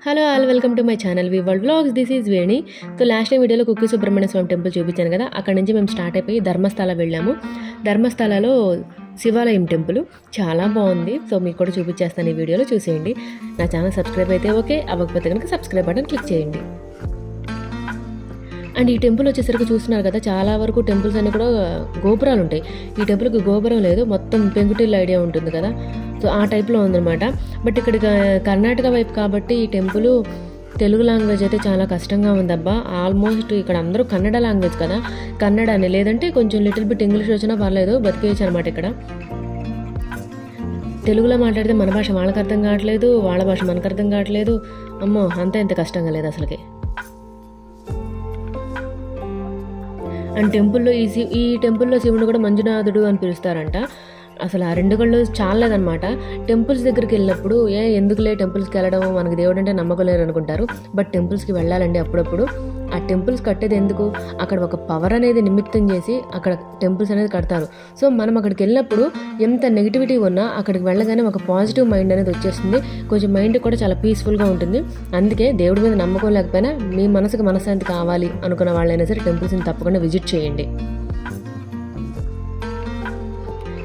Hello all, welcome to my channel V world vlogs. This is Veni. So last time వీడియోలో కుక్కి సుబ్రహ్మణ్య స్వామి temple చూపించాను కదా, అక్కడ నుంచి మేము స్టార్ట్ అయిపోయి ధర్మస్థల వెళ్ళాము. ధర్మస్థలలో శివాలయం టెంపుల్ చాలా బాగుంది. సో మీకు కూడా చూపించేస్తాను, ఈ వీడియోలో చూసేయండి. నా ఛానల్ సబ్స్క్రైబ్ అయితే ఓకే, అవ్వకపోతే కనుక సబ్స్క్రైబ్ బటన్ క్లిక్ చేయండి. అండ్ ఈ టెంపుల్ వచ్చేసరికి చూస్తున్నారు కదా, చాలా వరకు టెంపుల్స్ అన్నీ కూడా గోపురాలు ఉంటాయి. ఈ టెంపుల్కి గోపురం లేదు, మొత్తం పెంకుటిల్లు ఐడియా ఉంటుంది కదా, సో ఆ టైప్లో ఉందన్నమాట. బట్ ఇక్కడ కర్ణాటక వైపు కాబట్టి ఈ టెంపుల్ తెలుగు లాంగ్వేజ్ అయితే చాలా కష్టంగా ఉందబ్బా. ఆల్మోస్ట్ ఇక్కడ అందరూ కన్నడ లాంగ్వేజ్ కదా, కన్నడ అని లేదంటే కొంచెం లిటిల్ బిట్ ఇంగ్లీష్ వచ్చినా పర్లేదు, బతికేయచ్చు అనమాట. ఇక్కడ తెలుగులో మాట్లాడితే మన భాష వాళ్ళకి అర్థం కావట్లేదు, వాళ్ళ భాష మనకు అర్థం కావట్లేదు. అమ్మో, అంతా ఇంత కష్టంగా లేదు అసలుకి. అండ్ టెంపుల్లో ఈ టెంపుల్లో శివుడు కూడా మంజునాథుడు అని పిలుస్తారంట. అసలు ఆ రెండు కళ్ళు చాలేదనమాట. టెంపుల్స్ దగ్గరికి వెళ్ళినప్పుడు ఎందుకులే టెంపుల్స్కి వెళ్ళడం, మనకి దేవుడు అంటే నమ్మకం లేరు అనుకుంటారు. బట్ టెంపుల్స్కి వెళ్ళాలండి అప్పుడప్పుడు. ఆ టెంపుల్స్ కట్టేది ఎందుకు, అక్కడ ఒక పవర్ అనేది నిమిత్తం చేసి అక్కడ టెంపుల్స్ అనేది కడతారు. సో మనం అక్కడికి వెళ్ళినప్పుడు ఎంత నెగిటివిటీ ఉన్నా అక్కడికి వెళ్ళగానే ఒక పాజిటివ్ మైండ్ అనేది వచ్చేస్తుంది. కొంచెం మైండ్ కూడా చాలా పీస్ఫుల్గా ఉంటుంది. అందుకే దేవుడి మీద నమ్మకం లేకపోయినా మీ మనసుకు మనశ్శాంతి కావాలి అనుకున్న వాళ్ళైనా సరే టెంపుల్స్ని తప్పకుండా విజిట్ చేయండి.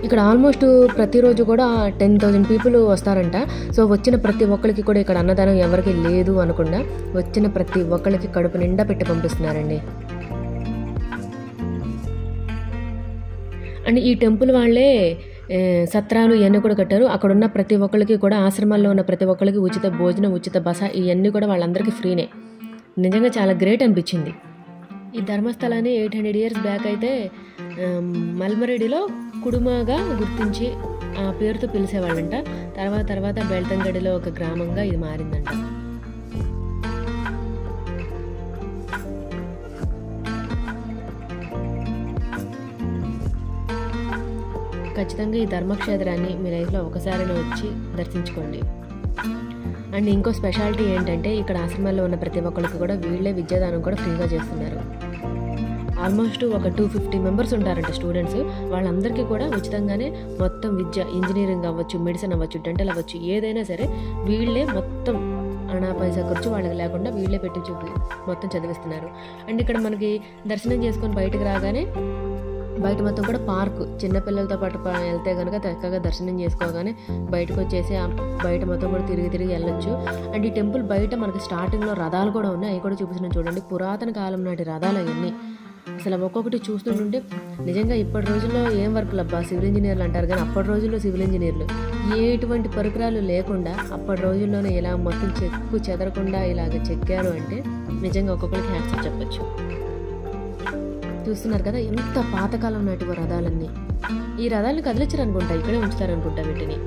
ఇక్కడ ఆల్మోస్ట్ ప్రతిరోజు కూడా 10,000 పీపుల్ వస్తారంట. సో వచ్చిన ప్రతి ఒక్కరికి కూడా ఇక్కడ అన్నదానం ఎవరికి లేదు అనకుండా వచ్చిన ప్రతి ఒక్కరికి కడుపు నిండా పెట్టి పంపిస్తున్నారండి. అండ్ ఈ టెంపుల్ వాళ్ళే సత్రాలు ఇవన్నీ కూడా కట్టారు. అక్కడ ఉన్న ప్రతి ఒక్కరికి కూడా, ఆశ్రమాల్లో ఉన్న ప్రతి ఒక్కరికి ఉచిత భోజనం, ఉచిత బస ఇవన్నీ కూడా వాళ్ళందరికీ ఫ్రీనే. నిజంగా చాలా గ్రేట్ అనిపించింది. ఈ ధర్మస్థలాన్ని 800 years బ్యాక్ అయితే మల్మరెడ్డిలో కుడుమగా గుర్తించి ఆ పేరుతో పిలిచేవాళ్ళంట. తర్వాత బెల్తంగడిలో ఒక గ్రామంగా ఇది మారిందంట. ఖచ్చితంగా ఈ ధర్మక్షేత్రాన్ని మీ లైఫ్లో ఒకసారైనా వచ్చి దర్శించుకోండి. అండ్ ఇంకో స్పెషాలిటీ ఏంటంటే, ఇక్కడ ఆశ్రమాల్లో ఉన్న ప్రతి ఒక్కరికి కూడా వీళ్ళే విద్యాదానం కూడా ఫ్రీగా చేస్తున్నారు. ఆల్మోస్ట్ ఒక 250 members ఉంటారంట స్టూడెంట్స్. వాళ్ళందరికీ కూడా ఉచితంగానే మొత్తం విద్య, ఇంజనీరింగ్ అవ్వచ్చు, మెడిసిన్ అవ్వచ్చు, డెంటల్ అవ్వచ్చు, ఏదైనా సరే వీళ్ళే మొత్తం అనా పైసా ఖర్చు వాళ్ళకి లేకుండా వీళ్ళే పెట్టి మొత్తం చదివిస్తున్నారు. అండ్ ఇక్కడ మనకి దర్శనం చేసుకొని బయటకు రాగానే బయట మొత్తం కూడా పార్కు, చిన్నపిల్లలతో పాటు వెళ్తే కనుక చక్కగా దర్శనం చేసుకోగానే బయటకు వచ్చేసి ఆ బయట మొత్తం కూడా తిరిగి వెళ్ళొచ్చు. అండ్ ఈ టెంపుల్ బయట మనకి స్టార్టింగ్లో రథాలు కూడా ఉన్నాయి, అవి కూడా చూపిస్తున్నాను చూడండి. పురాతన కాలం నాటి రథాలు అవన్నీ. అసలు ఒక్కొక్కటి చూస్తుంటే నిజంగా ఇప్పటి రోజుల్లో ఏం వర్కులు అబ్బా, సివిల్ ఇంజనీర్లు అంటారు కానీ అప్పటి రోజుల్లో సివిల్ ఇంజనీర్లు ఎటువంటి పరికరాలు లేకుండా అప్పటి రోజుల్లోనే ఇలా మొత్తం చెక్కు చెదరకుండా ఇలాగ చెక్కారు అంటే నిజంగా ఒక్కొక్కరికి హ్యాట్స్ ఆఫ్ చెప్పచ్చు. చూస్తున్నారు కదా ఎంత పాతకాలం నాటివో రథాలన్నీ. ఈ రథాలను కదిలించరు అనుకుంటా, ఇక్కడే ఉంచుతారనుకుంటా వీటిని.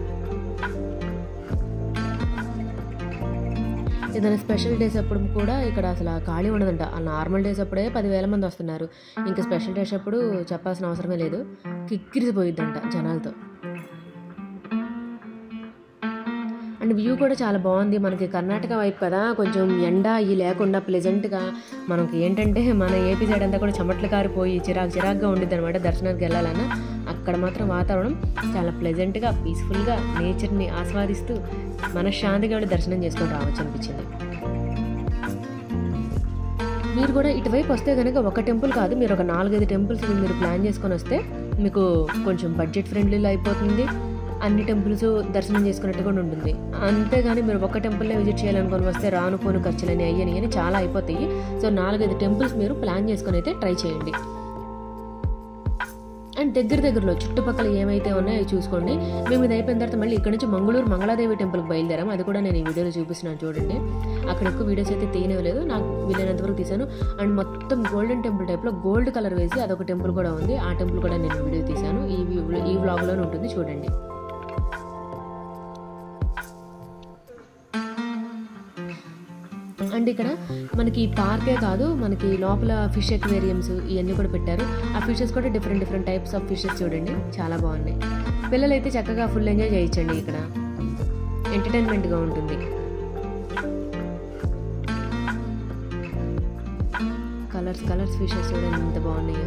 ఏదైనా స్పెషల్ డేస్ అప్పుడు కూడా ఇక్కడ అసలు ఖాళీ ఉండదంట. ఆ నార్మల్ డేస్ అప్పుడే 10,000 మంది వస్తున్నారు. ఇంకా స్పెషల్ డేస్ అప్పుడు చెప్పాల్సిన అవసరమే లేదు, కిక్కిరిసిపోయిద్దంట జనాలతో. అండ్ వ్యూ కూడా చాలా బాగుంది. మనకి కర్ణాటక వైపు కదా, కొంచెం ఎండ ఇవి లేకుండా ప్లెజెంట్గా, మనకి ఏంటంటే మన ఏపీ సైడ్ అంతా కూడా చెమట్లు కారిపోయి చిరాగ్గా ఉండిద్ది అనమాట దర్శనానికి వెళ్ళాలన్నా. అక్కడ మాత్రం వాతావరణం చాలా ప్లెజెంట్గా, పీస్ఫుల్గా నేచర్ని ఆస్వాదిస్తూ మనశ్శాంతిగా వెళ్ళి దర్శనం చేసుకొని రావచ్చు అనిపించింది. మీరు కూడా ఇటువైపు వస్తే కనుక ఒక టెంపుల్ కాదు, మీరు ఒక 4-5 టెంపుల్స్ మీరు ప్లాన్ చేసుకొని వస్తే మీకు కొంచెం బడ్జెట్ ఫ్రెండ్లీలో అయిపోతుంది. అన్ని టెంపుల్స్ దర్శనం చేసుకున్నట్టు కూడా ఉంటుంది. అంతేగాని మీరు ఒక్క టెంపుల్నే విజిట్ చేయాలనుకొని వస్తే రానుకోను ఖర్చులని అయ్యని చాలా అయిపోతాయి. సో 4-5 టెంపుల్స్ మీరు ప్లాన్ చేసుకొని అయితే ట్రై చేయండి. అండ్ దగ్గరలో చుట్టుపక్కల ఏమైతే ఉన్నాయో అవి చూసుకోండి. మేము ఇది అయిపోయిన తర్వాత మళ్ళీ ఇక్కడ నుంచి మంగళూరు మంగళాదేవి టెంపుల్కి బయలుదేరాము. అది కూడా నేను ఈ వీడియోలో చూపిస్తున్నాను చూడండి. అక్కడ ఎక్కువ వీడియోస్ అయితే తీయలేదు, నాకు వీలైనంతవరకు తీశాను. అండ్ మొత్తం గోల్డెన్ టెంపుల్ టైప్లో గోల్డ్ కలర్ వేసి అదొక టెంపుల్ కూడా ఉంది. ఆ టెంపుల్ కూడా నేను వీడియో తీశాను, ఈ వ్లాగ్లోనే ఉంటుంది చూడండి. అండ్ ఇక్కడ మనకి పార్కే కాదు, మనకి లోపల ఫిష్ ఎక్వేరియంస్ ఇవన్నీ కూడా పెట్టారు. ఆ ఫిషెస్ కూడా డిఫరెంట్ టైప్స్ ఆఫ్ ఫిషెస్ చూడండి, చాలా బాగున్నాయి. పిల్లలు అయితే చక్కగా ఫుల్ ఎంజాయ్ చేయొచ్చండి. ఇక్కడ ఎంటర్టైన్మెంట్గా ఉంటుంది. కలర్స్ ఫిషెస్ చూడండి ఎంత బాగున్నాయో.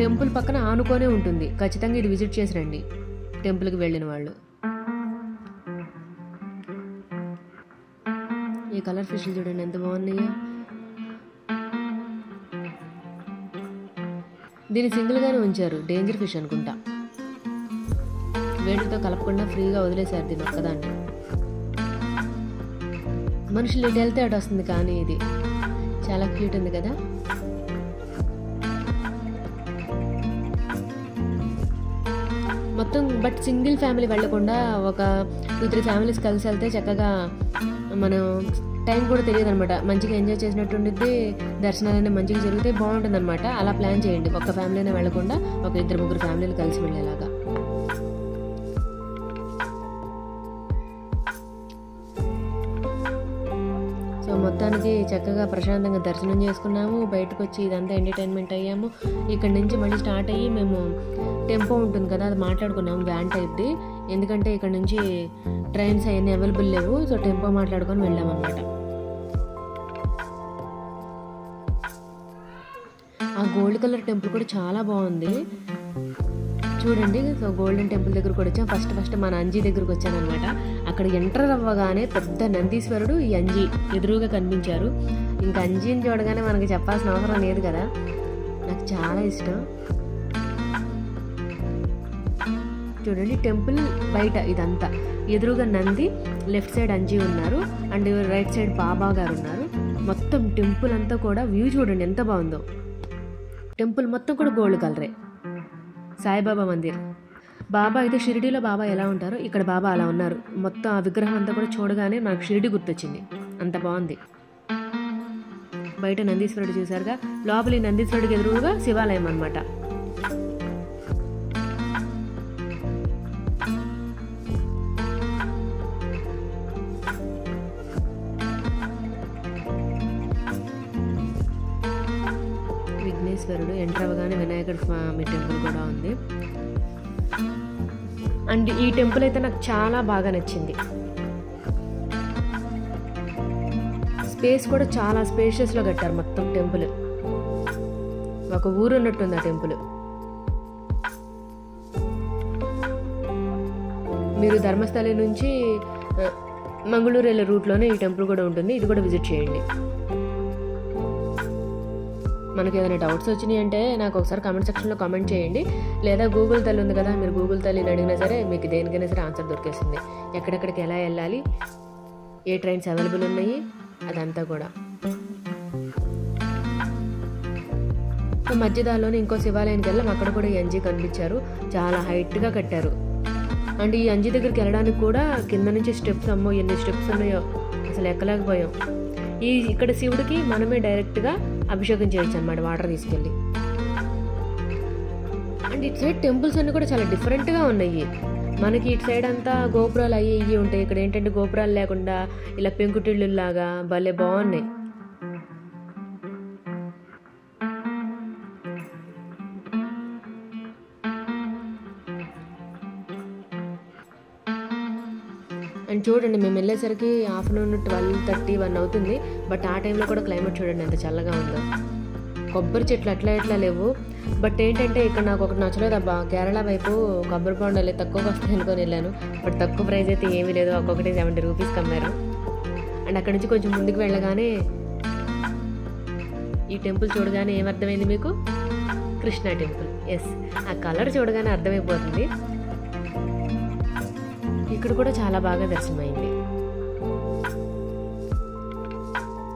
టెంపుల్ పక్కన ఆనుకోనే ఉంటుంది, ఖచ్చితంగా ఇది విజిట్ చేసి రండి టెంపుల్కి వెళ్ళిన వాళ్ళు. ఈ కలర్ ఫిష్లు చూడండి ఎంత బాగున్నాయో. దీన్ని సింగిల్గానే ఉంచారు, డేంజర్ ఫిష్ అనుకుంటా. వేడితో కలపకుండా ఫ్రీగా వదిలేశారు దీన్ని ఒక్కదాన్ని. మనుషులు ఇటు వెళ్తే అటు వస్తుంది, కానీ ఇది చాలా క్యూట్ ఉంది కదా. మొత్తం బట్ సింగిల్ ఫ్యామిలీ వెళ్ళకుండా ఒక 2-3 ఫ్యామిలీస్ కలిసి వెళ్తే చక్కగా మనం టైం కూడా తెలియదు అనమాట. మంచిగా ఎంజాయ్ చేసినట్టు ఉండిద్ది, దర్శనాలన్నీ మంచిగా జరిగితే బాగుంటుంది అనమాట. అలా ప్లాన్ చేయండి, ఒక్క ఫ్యామిలీనే వెళ్ళకుండా ఒక 2-3 ఫ్యామిలీలు కలిసి వెళ్ళేలాగా. సో మొత్తానికి చక్కగా ప్రశాంతంగా దర్శనం చేసుకున్నాము. బయటకు వచ్చి ఇదంతా ఎంటర్టైన్మెంట్ అయ్యాము. ఇక్కడ నుంచి మళ్ళీ స్టార్ట్ అయ్యి మేము టెంపో ఉంటుంది కదా, అది మాట్లాడుకున్నాము, వ్యాన్ టైప్ది. ఎందుకంటే ఇక్కడ నుంచి ట్రైన్స్ అవన్నీ అవైలబుల్ లేవు. సో టెంపో మాట్లాడుకొని వెళ్ళామన్నమాట. ఆ గోల్డ్ కలర్ టెంపుల్ కూడా చాలా బాగుంది చూడండి. సో గోల్డెన్ టెంపుల్ దగ్గర కూడా వచ్చాం. ఫస్ట్ మన అంజీ దగ్గరకు వచ్చాను అనమాట. అక్కడ ఎంటర్ అవ్వగానే పెద్ద నందీశ్వరుడు, ఈ అంజీ ఎదురుగా కనిపించారు. ఇంకా అంజీని చూడగానే మనకి చెప్పాల్సిన అవసరం లేదు కదా, నాకు చాలా ఇష్టం. చూడండి టెంపుల్ బయట ఇదంతా, ఎదురుగా నంది, లెఫ్ట్ సైడ్ అంజీ ఉన్నారు, అండ్ రైట్ సైడ్ బాబా గారు ఉన్నారు. మొత్తం టెంపుల్ అంతా కూడా వ్యూ చూడండి ఎంత బాగుందో. టెంపుల్ మొత్తం కూడా గోల్డ్ కలరే. సాయిబాబా మందిర్. బాబా అయితే షిరిడీలో బాబా ఎలా ఉంటారో ఇక్కడ బాబా అలా ఉన్నారు. మొత్తం ఆ విగ్రహం అంతా కూడా చూడగానే నాకు షిరిడి గుర్తొచ్చింది, అంత బాగుంది. బయట నందీశ్వరుడు చూసారుగా, లోపలి నందీశ్వరుడికి ఎదురుగా శివాలయం అన్నమాట. విఘ్నేశ్వరుడు ఎంటర్ అవ్వగానే వినాయకుడి స్వామి టెంపుల్ కూడా ఉంది. అండ్ ఈ టెంపుల్ అయితే నాకు చాలా బాగా నచ్చింది. స్పేస్ కూడా చాలా స్పేషియస్లో కట్టారు మొత్తం టెంపుల్. ఒక ఊరు ఉన్నట్టుంది ఆ టెంపుల్. మీరు ధర్మస్థలి నుంచి మంగళూరు వెళ్ళే రూట్లోనే ఈ టెంపుల్ కూడా ఉంటుంది, ఇది కూడా విజిట్ చేయండి. మనకి ఏదైనా డౌట్స్ వచ్చినాయి అంటే నాకు ఒకసారి కామెంట్ సెక్షన్లో కామెంట్ చేయండి, లేదా గూగుల్ తల్లి ఉంది కదా, మీరు గూగుల్ తల్లిని అడిగినా సరే మీకు దేనికైనా సరే ఆన్సర్ దొరికేస్తుంది. ఎక్కడెక్కడికి ఎలా వెళ్ళాలి, ఏ ట్రైన్స్ అవైలబుల్ ఉన్నాయి, అదంతా కూడా. మధ్యదారిలోనే ఇంకో శివాలయానికి వెళ్ళాం, అక్కడ కూడా ఈ అంజీ కనిపించారు, చాలా హైట్గా కట్టారు. అండ్ ఈ అంజీ దగ్గరికి వెళ్ళడానికి కూడా కింద నుంచి స్టెప్స్, అమ్మో ఎన్ని స్టెప్స్ ఉన్నాయో అసలు ఎక్కలేకపోయాం. ఇక్కడ శివుడికి మనమే డైరెక్ట్గా అభిషేకం చేయొచ్చు అన్నమాట, వాటర్ తీసుకెళ్ళి. అండ్ ఇటు సైడ్ టెంపుల్స్ అన్నీ కూడా చాలా డిఫరెంట్గా ఉన్నాయి. మనకి ఇటు సైడ్ అంతా గోపురాలు అయ్యి ఇవి ఉంటాయి, ఇక్కడ ఏంటంటే గోపురాలు లేకుండా ఇలా పెంకుటిళ్ళు లాగా భలే బాగున్నాయి. అండ్ చూడండి మేము వెళ్ళేసరికి ఆఫ్టర్నూన్ 12:30-1 అవుతుంది. బట్ ఆ టైంలో కూడా క్లైమేట్ చూడండి ఎంత చల్లగా ఉందో. కొబ్బరి చెట్లు అట్లా ఇట్లా లేవు. బట్ ఏంటంటే ఇక్కడ నాకు ఒకటి నచ్చలేదు అబ్బా, కేరళ వైపు కొబ్బరి బొండాలు తక్కువగా వస్తాయి అనుకొని వెళ్ళాను. బట్ తక్కువ ప్రైస్ అయితే ఏమీ లేదు, ఒక్కొక్కటి 70 రూపీస్కి అమ్మారు. అండ్ అక్కడ నుంచి కొంచెం ముందుకు వెళ్ళగానే ఈ టెంపుల్ చూడగానే ఏమర్థమైంది మీకు? కృష్ణ టెంపుల్. ఎస్, ఆ కలర్ చూడగానే అర్థమైపోతుంది. ఇక్కడ కూడా చాలా బాగా దర్శనమైంది.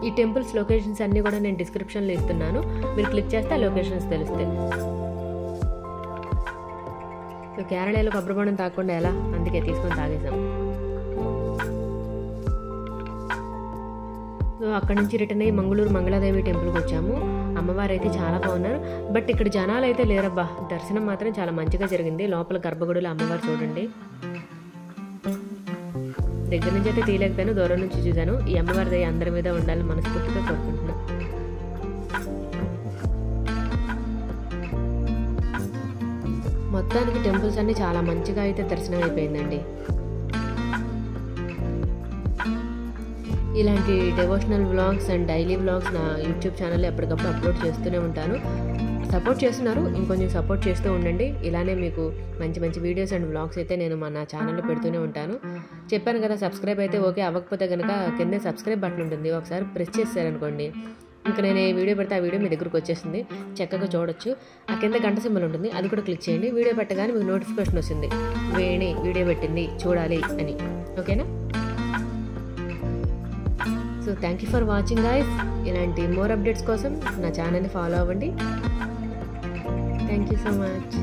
ఈ టెంపుల్స్ లొకేషన్స్ అన్నీ కూడా నేను డిస్క్రిప్షన్లో ఇస్తున్నాను, మీరు క్లిక్ చేస్తే ఆ లొకేషన్స్ తెలుస్తాయి. సో కేరళలో కొబ్బరి బొండం తాగకుండా ఎలా, అందుకే తీసుకొని తాగేసాం. సో అక్కడ నుంచి రిటర్న్ అయ్యి మంగళూరు మంగళాదేవి టెంపుల్కి వచ్చాము. అమ్మవారు అయితే చాలా బాగున్నారు. బట్ ఇక్కడ జనాలు అయితే లేరబ్బా, దర్శనం మాత్రం చాలా మంచిగా జరిగింది. లోపల గర్భగుడిలో అమ్మవారు చూడండి, దగ్గర నుంచి అయితే తీయలేకపోయాను, దూరం నుంచి చూశాను. ఈ అమ్మవారి దయ అందరి మీద ఉండాలని మనస్ఫూర్తిగా కోరుకుంటున్నాను. మొత్తానికి టెంపుల్స్ అన్ని చాలా మంచిగా అయితే దర్శనం అయిపోయిందండి. ఇలాంటి devotional vlogs and daily vlogs నా యూట్యూబ్ ఛానల్లో ఎప్పటికప్పుడు అప్లోడ్ చేస్తూనే ఉంటాను. సపోర్ట్ చేస్తున్నారు, ఇంకొంచెం సపోర్ట్ చేస్తూ ఉండండి. ఇలానే మీకు మంచి మంచి వీడియోస్ అండ్ వ్లాగ్స్ అయితే నేను నా ఛానల్లో పెడుతూనే ఉంటాను. చెప్పాను కదా, సబ్స్క్రైబ్ అయితే ఓకే, అవ్వకపోతే కనుక కింద సబ్స్క్రైబ్ బటన్ ఉంటుంది, ఒకసారి ప్రెస్ చేశారనుకోండి ఇంకా నేను ఏ వీడియో పెడితే ఆ వీడియో మీ దగ్గరకు వచ్చేస్తుంది, చక్కగా చూడొచ్చు. ఆ కింద గంట సింబల్ ఉంటుంది, అది కూడా క్లిక్ చేయండి. వీడియో పెట్టగానే మీకు నోటిఫికేషన్ వస్తుంది, వేణి వీడియో పెట్టింది చూడాలి అని. ఓకేనా? So thank you for watching guys. ఇలాంటి మోర్ అప్డేట్స్ కోసం నా ఛానల్ని ఫాలో అవ్వండి. Thank you so much.